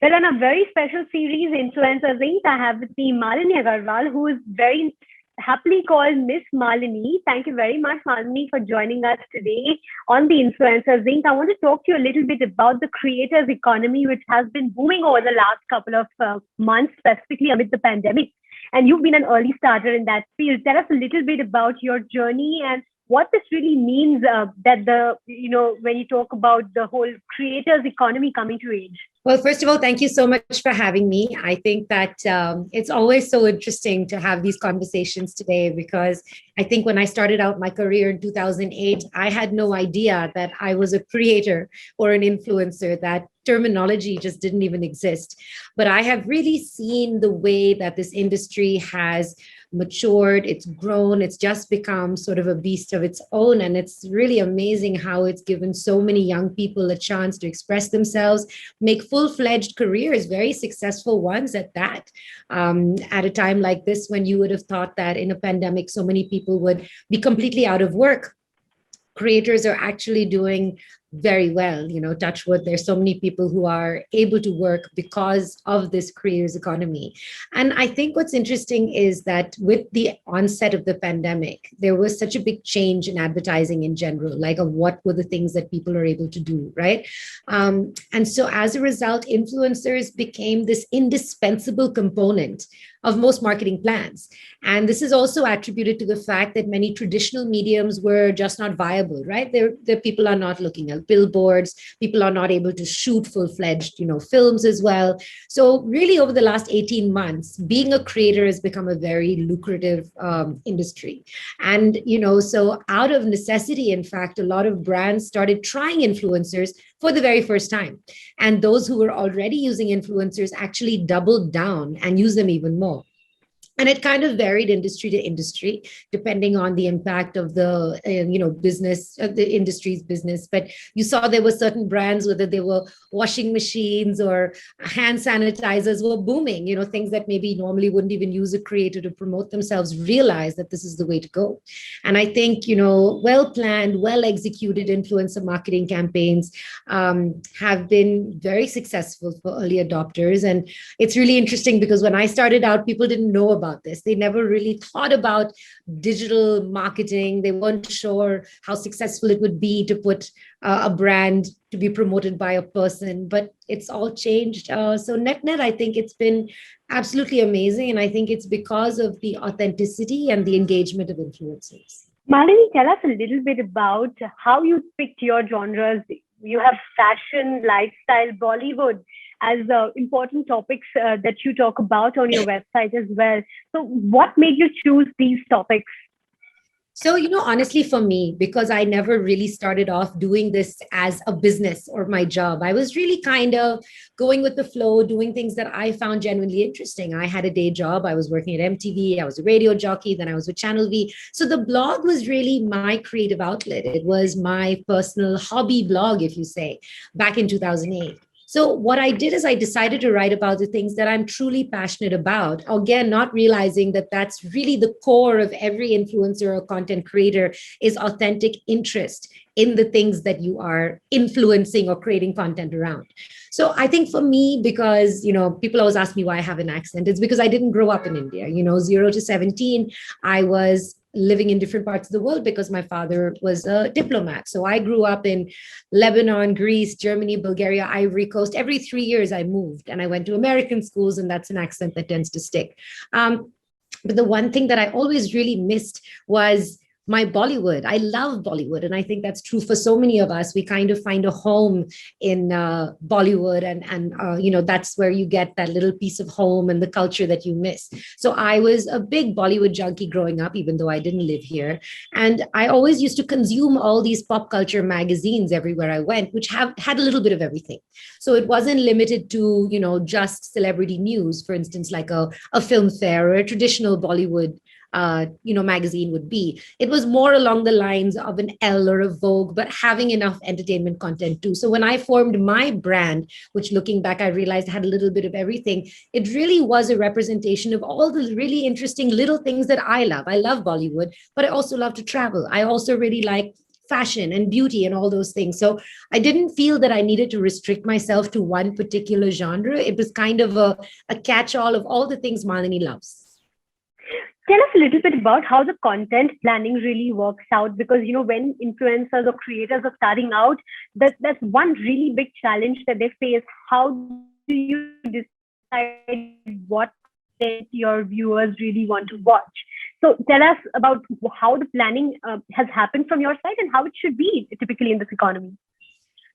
Well, on a very special series, Influencers Inc., I have with me Malini Agarwal, who is very happily called Miss Malini. Thank you very much, Malini, for joining us today on the Influencers Inc. I want to talk to you a little bit about the creators economy, which has been booming over the last couple of months, specifically amid the pandemic. And you've been an early starter in that field. Tell us a little bit about your journey and what this really means, that when you talk about the whole creators economy coming to age. Well, first of all, thank you so much for having me. I think that it's always so interesting to have these conversations today, because I think when I started out my career in 2008, I had no idea that I was a creator or an influencer. That terminology just didn't even exist. But I have really seen the way that this industry has matured, it's grown, it's just become sort of a beast of its own. And it's really amazing how it's given so many young people a chance to express themselves, make full-fledged careers, very successful ones at that. At a time like this, when you would have thought that in a pandemic, so many people would be completely out of work, creators are actually doing very well. Touch wood, there's so many people who are able to work because of this creators economy. And I think what's interesting is that with the onset of the pandemic, there was such a big change in advertising in general, like of what were the things that people are able to do, right? And so as a result, influencers became this indispensable component of most marketing plans. And this is also attributed to the fact that many traditional mediums were just not viable, right? There people are not looking at billboards, people are not able to shoot full-fledged, films as well. So really over the last 18 months, being a creator has become a very lucrative industry. And, so out of necessity, in fact, a lot of brands started trying influencers for the very first time. And those who were already using influencers actually doubled down and used them even more. And it kind of varied industry to industry, depending on the impact of the, business, of the industry's business. But you saw there were certain brands, whether they were washing machines or hand sanitizers, were booming. Things that maybe normally wouldn't even use a creator to promote themselves, realize that this is the way to go. And I think, well-planned, well-executed influencer marketing campaigns have been very successful for early adopters. And it's really interesting because when I started out, people didn't know about this. They never really thought about digital marketing. They weren't sure how successful it would be to put a brand to be promoted by a person, but it's all changed. So net, I think it's been absolutely amazing. And I think it's because of the authenticity and the engagement of influencers. Malini, tell us a little bit about how you picked your genres. You have fashion, lifestyle, Bollywood as important topics that you talk about on your website as well. So what made you choose these topics? So, honestly, for me, because I never really started off doing this as a business or my job, I was really kind of going with the flow, doing things that I found genuinely interesting. I had a day job. I was working at MTV. I was a radio jockey. Then I was with Channel V. So the blog was really my creative outlet. It was my personal hobby blog, if you say, back in 2008. So what I did is I decided to write about the things that I'm truly passionate about. Again, not realizing that that's really the core of every influencer or content creator is authentic interest in the things that you are influencing or creating content around. So I think for me, because, people always ask me why I have an accent, it's because I didn't grow up in India. 0 to 17, I was living in different parts of the world because my father was a diplomat. So I grew up in Lebanon, Greece, Germany, Bulgaria, Ivory Coast. Every 3 years I moved and I went to American schools, and that's an accent that tends to stick. But the one thing that I always really missed was my Bollywood. I love Bollywood. And I think that's true for so many of us. We kind of find a home in Bollywood and that's where you get that little piece of home and the culture that you miss. So I was a big Bollywood junkie growing up, even though I didn't live here. And I always used to consume all these pop culture magazines everywhere I went, which had a little bit of everything. So it wasn't limited to, just celebrity news, for instance, like a film fair or a traditional Bollywood magazine would be. It was more along the lines of an Elle or a Vogue, but having enough entertainment content too. So when I formed my brand, which looking back, I realized had a little bit of everything, it really was a representation of all the really interesting little things that I love. I love Bollywood, but I also love to travel. I also really like fashion and beauty and all those things. So I didn't feel that I needed to restrict myself to one particular genre. It was kind of a catch-all of all the things Malini loves. Tell us a little bit about how the content planning really works out, because when influencers or creators are starting out, that's one really big challenge that they face. How do you decide what content your viewers really want to watch? So tell us about how the planning has happened from your side and how it should be typically in this economy.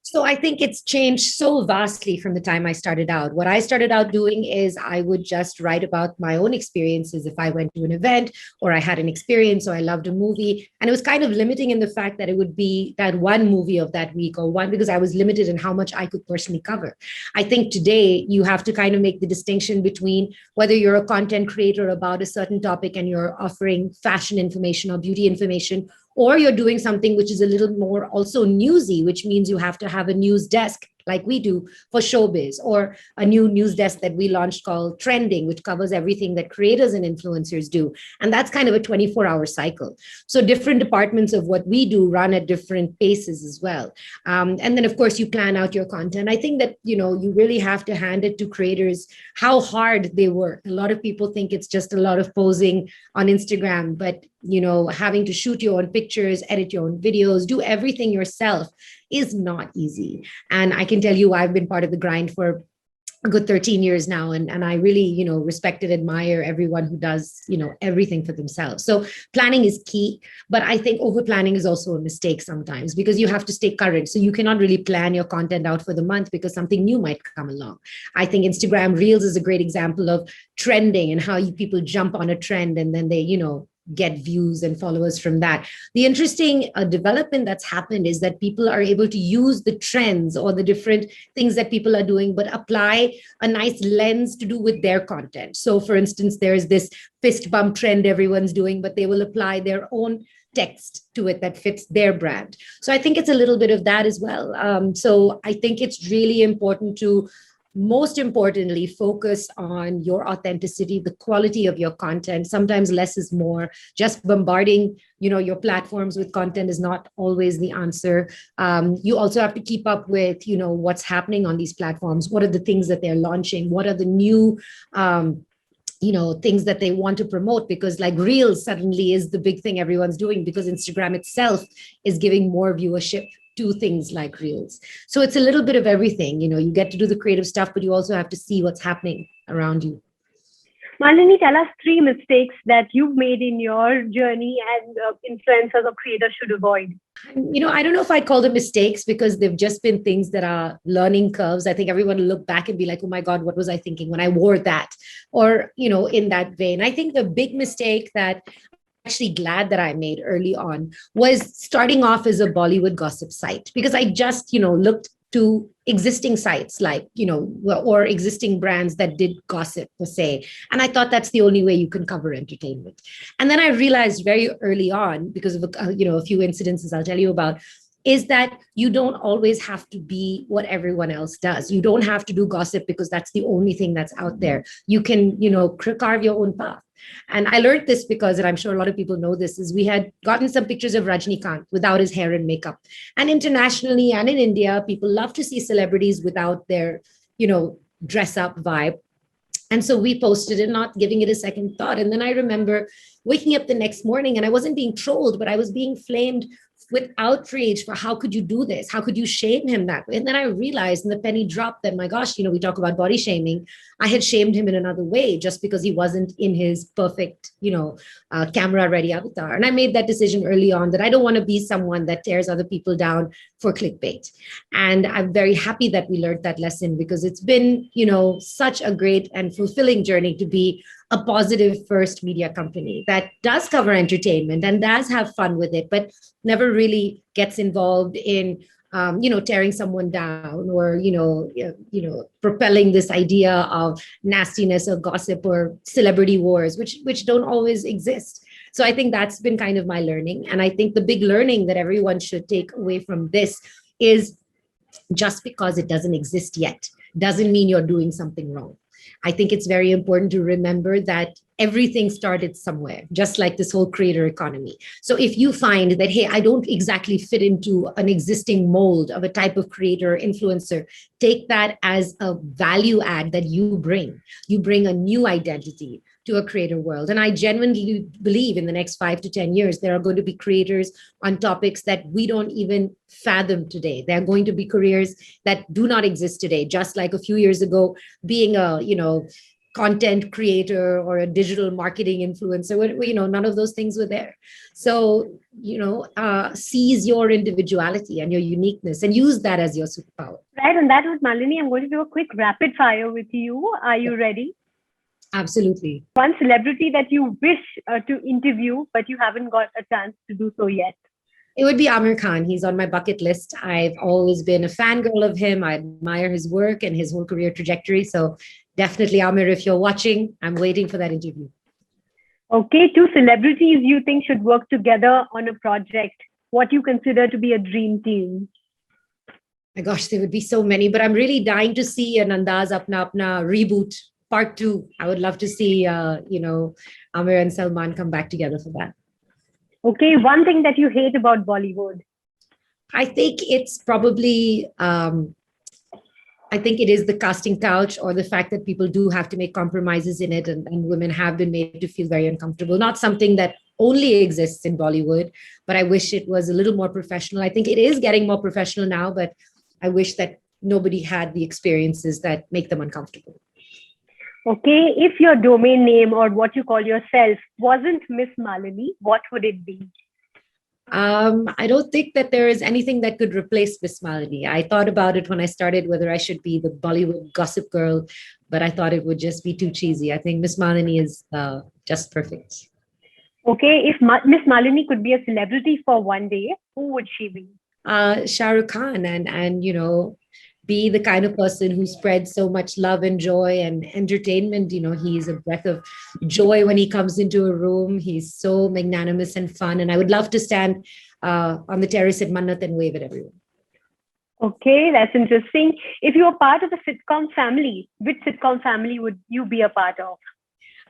So I think it's changed so vastly from the time I started out. What I started out doing is I would just write about my own experiences if I went to an event or I had an experience or I loved a movie. And it was kind of limiting in the fact that it would be that one movie of that week or one, because I was limited in how much I could personally cover. I think today you have to kind of make the distinction between whether you're a content creator about a certain topic and you're offering fashion information or beauty information, or you're doing something which is a little more also newsy, which means you have to have a news desk like we do for showbiz, or a new news desk that we launched called Trending, which covers everything that creators and influencers do. And that's kind of a 24-hour cycle. So different departments of what we do run at different paces as well. And then, of course, you plan out your content. I think that, you really have to hand it to creators how hard they work. A lot of people think it's just a lot of posing on Instagram, but having to shoot your own pictures, edit your own videos, do everything yourself is not easy. And I can tell you, I've been part of the grind for a good 13 years now. And I really, respect and admire everyone who does, everything for themselves. So planning is key, but I think over planning is also a mistake sometimes because you have to stay current. So you cannot really plan your content out for the month because something new might come along. I think Instagram Reels is a great example of trending and how people jump on a trend and then they, get views and followers from that. The interesting development that's happened is that people are able to use the trends or the different things that people are doing, but apply a nice lens to do with their content. So for instance, there's this fist bump trend everyone's doing, but they will apply their own text to it that fits their brand. So I think it's a little bit of that as well. So I think it's really important to most importantly, focus on your authenticity, the quality of your content. Sometimes less is more. Just bombarding, your platforms with content is not always the answer. You also have to keep up with, what's happening on these platforms. What are the things that they're launching? What are the new things that they want to promote, because like Reels suddenly is the big thing everyone's doing because Instagram itself is giving more viewership to things like Reels. So it's a little bit of everything. You get to do the creative stuff, but you also have to see what's happening around you. Malini, tell us 3 mistakes that you've made in your journey and influencers or creators should avoid. I don't know if I'd call them mistakes because they've just been things that are learning curves. I think everyone will look back and be like, oh my God, what was I thinking when I wore that? Or, in that vein. I think the big mistake that actually glad that I made early on was starting off as a Bollywood gossip site, because I just, looked to existing sites like, or existing brands that did gossip per se. And I thought that's the only way you can cover entertainment. And then I realized very early on, because of, a few incidences I'll tell you about, is that you don't always have to be what everyone else does. You don't have to do gossip because that's the only thing that's out there. You can, carve your own path. And I learned this because, and I'm sure a lot of people know this, is we had gotten some pictures of Rajnikant without his hair and makeup. And internationally and in India, people love to see celebrities without their, dress up vibe. And so we posted it, not giving it a second thought. And then I remember waking up the next morning and I wasn't being trolled, but I was being flamed with outrage for how could you do this? How could you shame him that way? And then I realized, and the penny dropped, that my gosh, we talk about body shaming. I had shamed him in another way just because he wasn't in his perfect, camera ready avatar. And I made that decision early on that I don't want to be someone that tears other people down for clickbait. And I'm very happy that we learned that lesson because it's been, such a great and fulfilling journey to be a positive first media company that does cover entertainment and does have fun with it, but never really gets involved in, tearing someone down or, propelling this idea of nastiness or gossip or celebrity wars, which don't always exist. So I think that's been kind of my learning. And I think the big learning that everyone should take away from this is just because it doesn't exist yet doesn't mean you're doing something wrong. I think it's very important to remember that everything started somewhere, just like this whole creator economy. So if you find that, hey, I don't exactly fit into an existing mold of a type of creator or influencer, take that as a value add that you bring. You bring a new identity to a creator world. And I genuinely believe in the next 5 to 10 years, there are going to be creators on topics that we don't even fathom today. There are going to be careers that do not exist today, just like a few years ago, being a, content creator or a digital marketing influencer, none of those things were there. So, seize your individuality and your uniqueness and use that as your superpower. Right. And that was Malini. I'm going to do a quick rapid fire with you. Are you ready? Absolutely. One celebrity that you wish to interview, but you haven't got a chance to do so yet. It would be Aamir Khan. He's on my bucket list. I've always been a fangirl of him. I admire his work and his whole career trajectory. So definitely, Aamir, if you're watching, I'm waiting for that interview. Okay, 2 celebrities you think should work together on a project. What you consider to be a dream team? My gosh, there would be so many, but I'm really dying to see an Andaz Apna Apna reboot part 2. I would love to see, Aamir and Salman come back together for that. Okay, one thing that you hate about Bollywood? I think it's probably, it is the casting couch, or the fact that people do have to make compromises in it, and women have been made to feel very uncomfortable. Not something that only exists in Bollywood, but I wish it was a little more professional. I think it is getting more professional now, but I wish that nobody had the experiences that make them uncomfortable. Okay, if your domain name or what you call yourself wasn't Miss Malini, what would it be? I don't think that there is anything that could replace Miss Malini. I thought about it when I started, whether I should be the Bollywood gossip girl, but I thought it would just be too cheesy. I think Miss Malini is just perfect. Okay, if Miss Malini could be a celebrity for one day, who would she be? Shah Rukh Khan, and be the kind of person who spreads so much love and joy and entertainment. He's a breath of joy when he comes into a room. He's so magnanimous and fun. And I would love to stand on the terrace at Mannat and wave at everyone. Okay, that's interesting. If you were part of a sitcom family, which sitcom family would you be a part of?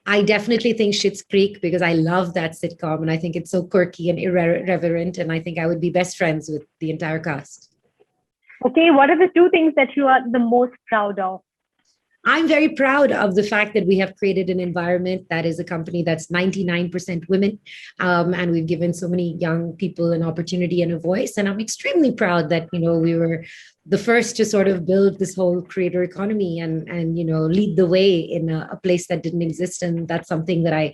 I definitely think Schitt's Creek, because I love that sitcom and I think it's so quirky and irreverent. And I think I would be best friends with the entire cast. Okay, what are the 2 things that you are the most proud of? I'm very proud of the fact that we have created an environment that is a company that's 99% women. And we've given so many young people an opportunity and a voice. And I'm extremely proud that, we were the first to sort of build this whole creator economy and lead the way in a place that didn't exist. And that's something that I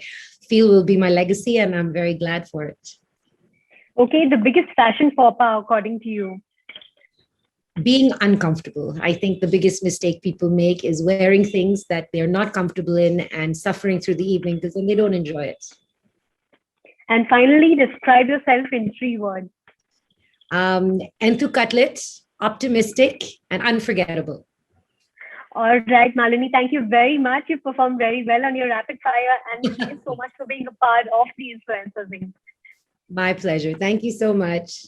feel will be my legacy. And I'm very glad for it. Okay, the biggest fashion faux pas, according to you? Being uncomfortable. I think the biggest mistake people make is wearing things that they're not comfortable in and suffering through the evening because then they don't enjoy it. And finally, describe yourself in 3 words. Enthu Cutlet, optimistic, and unforgettable. All right, Malini, thank you very much. You performed very well on your rapid fire, and thank you so much for being a part of the Influencers Inc. My pleasure. Thank you so much.